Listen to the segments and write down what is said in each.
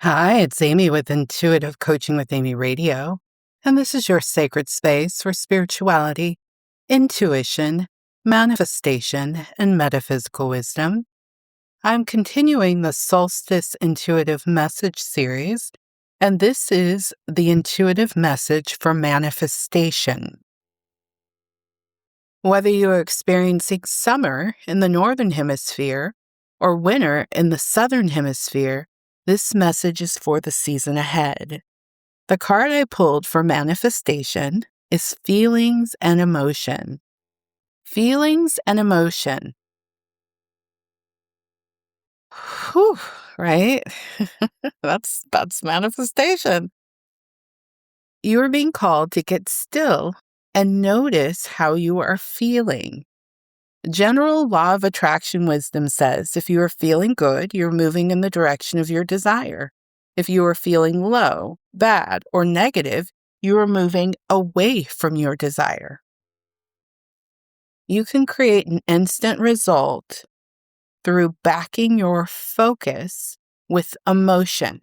Hi, it's Amy with Intuitive Coaching with Amy Radio, and this is your sacred space for spirituality, intuition, manifestation, and metaphysical wisdom. I'm continuing the Solstice Intuitive Message series, and this is the intuitive message for manifestation. Whether you are experiencing summer in the Northern Hemisphere or winter in the Southern Hemisphere, this message is for the season ahead. The card I pulled for manifestation is feelings and emotion. Feelings and emotion. Whew, right? That's manifestation. You are being called to get still and notice how you are feeling. General law of attraction wisdom says if you are feeling good, you're moving in the direction of your desire. If you are feeling low, bad, or negative, you are moving away from your desire. You can create an instant result through backing your focus with emotion.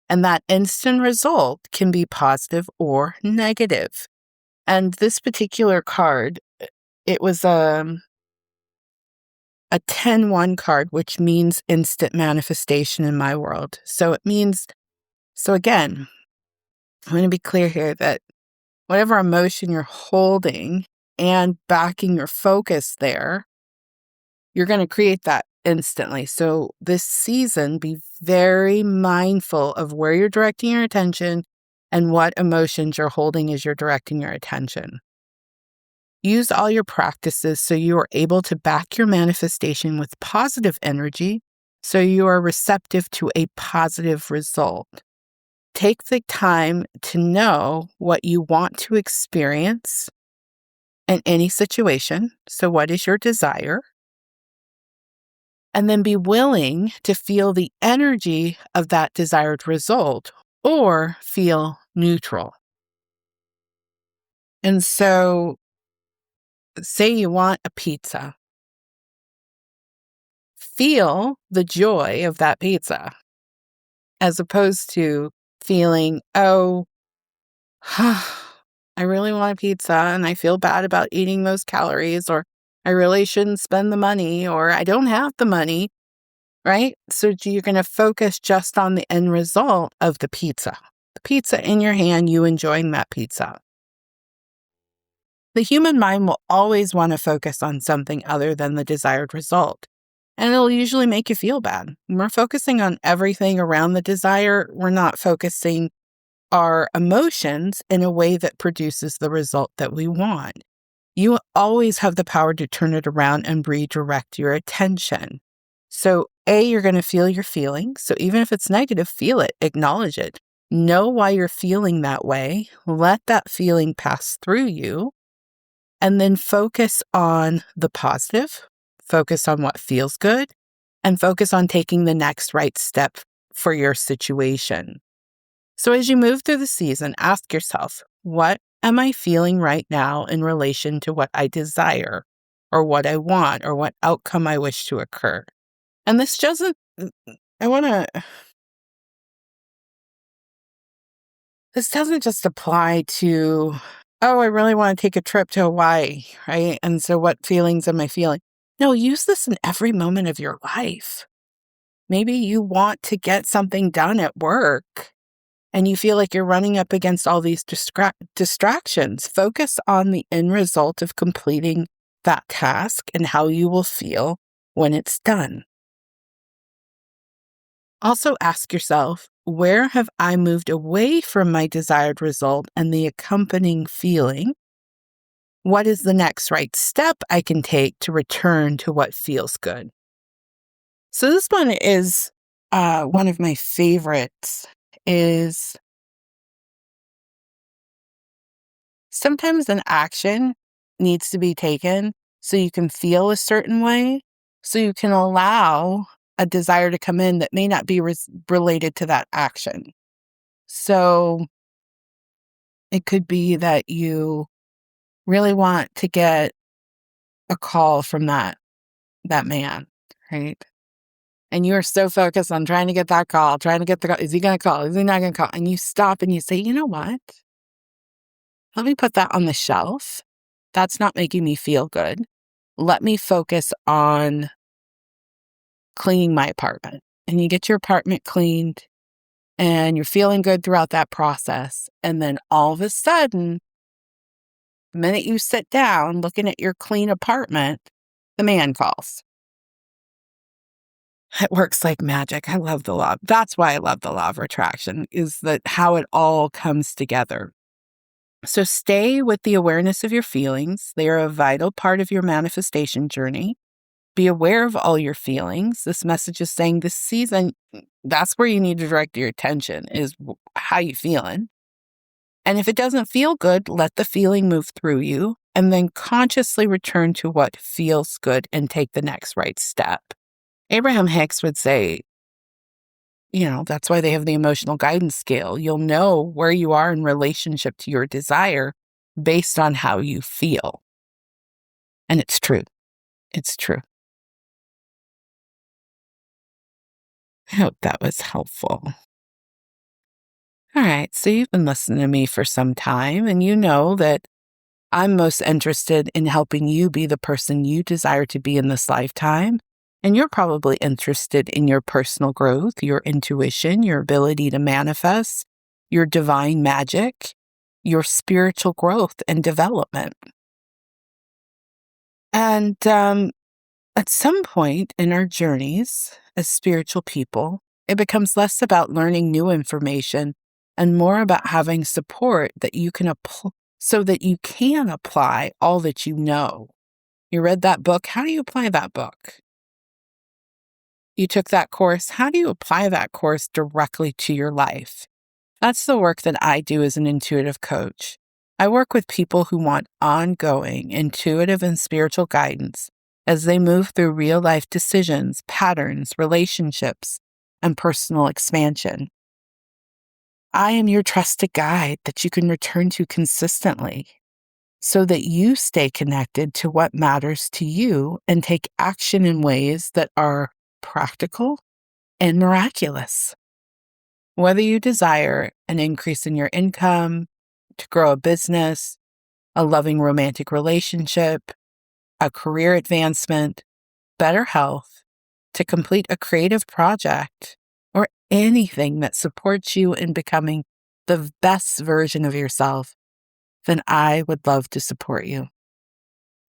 And that instant result can be positive or negative. And this particular card, it was a 10-1 card, which means instant manifestation in my world. So again, I'm going to be clear here that whatever emotion you're holding and backing your focus there, you're going to create that instantly. So this season, be very mindful of where you're directing your attention and what emotions you're holding as you're directing your attention. Use all your practices so you are able to back your manifestation with positive energy so you are receptive to a positive result. Take the time to know what you want to experience in any situation. So, what is your desire? And then be willing to feel the energy of that desired result or feel neutral. And so, say you want a pizza. Feel the joy of that pizza as opposed to feeling, oh, I really want a pizza and I feel bad about eating those calories, or I really shouldn't spend the money, or I don't have the money, right? So you're going to focus just on the end result of the pizza in your hand, you enjoying that pizza. The human mind will always want to focus on something other than the desired result. And it'll usually make you feel bad. When we're focusing on everything around the desire, we're not focusing our emotions in a way that produces the result that we want. You always have the power to turn it around and redirect your attention. So, you're going to feel your feelings. So even if it's negative, feel it, acknowledge it. Know why you're feeling that way. Let that feeling pass through you. And then focus on the positive, focus on what feels good, and focus on taking the next right step for your situation. So as you move through the season, ask yourself, what am I feeling right now in relation to what I desire or what I want or what outcome I wish to occur? And this doesn't, this doesn't just apply to, oh, I really want to take a trip to Hawaii, right? And so what feelings am I feeling? No, use this in every moment of your life. Maybe you want to get something done at work and you feel like you're running up against all these distractions. Focus on the end result of completing that task and how you will feel when it's done. Also ask yourself, where have I moved away from my desired result and the accompanying feeling? What is the next right step I can take to return to what feels good? So this one is one of my favorites. Is sometimes an action needs to be taken so you can feel a certain way, so you can allow a desire to come in that may not be related to that action. So it could be that you really want to get a call from that man, right? And you are so focused on trying to get that call, trying to get the call. Is he going to call? Is he not going to call? And you stop and you say, you know what? Let me put that on the shelf. That's not making me feel good. Let me focus on cleaning my apartment. And you get your apartment cleaned and you're feeling good throughout that process. And then all of a sudden, the minute you sit down looking at your clean apartment, the man calls. It works like magic. I love the law. That's why I love the law of attraction, is that how it all comes together. So stay with the awareness of your feelings. They are a vital part of your manifestation journey. Be aware of all your feelings. This message is saying this season, that's where you need to direct your attention, is how you feeling. And if it doesn't feel good, let the feeling move through you and then consciously return to what feels good and take the next right step. Abraham Hicks would say, that's why they have the emotional guidance scale. You'll know where you are in relationship to your desire based on how you feel. And it's true. It's true. I hope that was helpful. All right, so you've been listening to me for some time, and you know that I'm most interested in helping you be the person you desire to be in this lifetime. And you're probably interested in your personal growth, your intuition, your ability to manifest, your divine magic, your spiritual growth and development. And at some point in our journeys as spiritual people, it becomes less about learning new information and more about having support that you can so that you can apply all that you know. You read that book. How do you apply that book? You took that course. How do you apply that course directly to your life? That's the work that I do as an intuitive coach. I work with people who want ongoing intuitive and spiritual guidance as they move through real life decisions, patterns, relationships, and personal expansion. I am your trusted guide that you can return to consistently so that you stay connected to what matters to you and take action in ways that are practical and miraculous. Whether you desire an increase in your income, to grow a business, a loving romantic relationship, a career advancement, better health, to complete a creative project, or anything that supports you in becoming the best version of yourself, then I would love to support you.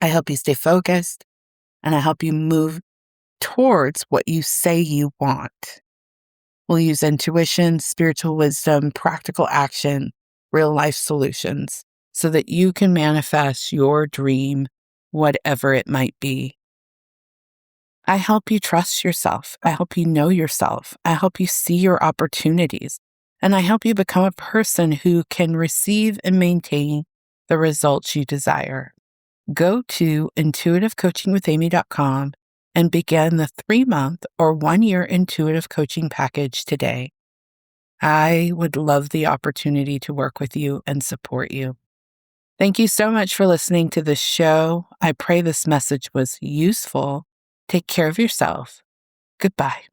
I help you stay focused, and I help you move towards what you say you want. We'll use intuition, spiritual wisdom, practical action, real life solutions so that you can manifest your dream, whatever it might be. I help you trust yourself. I help you know yourself. I help you see your opportunities. And I help you become a person who can receive and maintain the results you desire. Go to intuitivecoachingwithamy.com and begin the 3-month or 1-year intuitive coaching package today. I would love the opportunity to work with you and support you. Thank you so much for listening to this show. I pray this message was useful. Take care of yourself. Goodbye.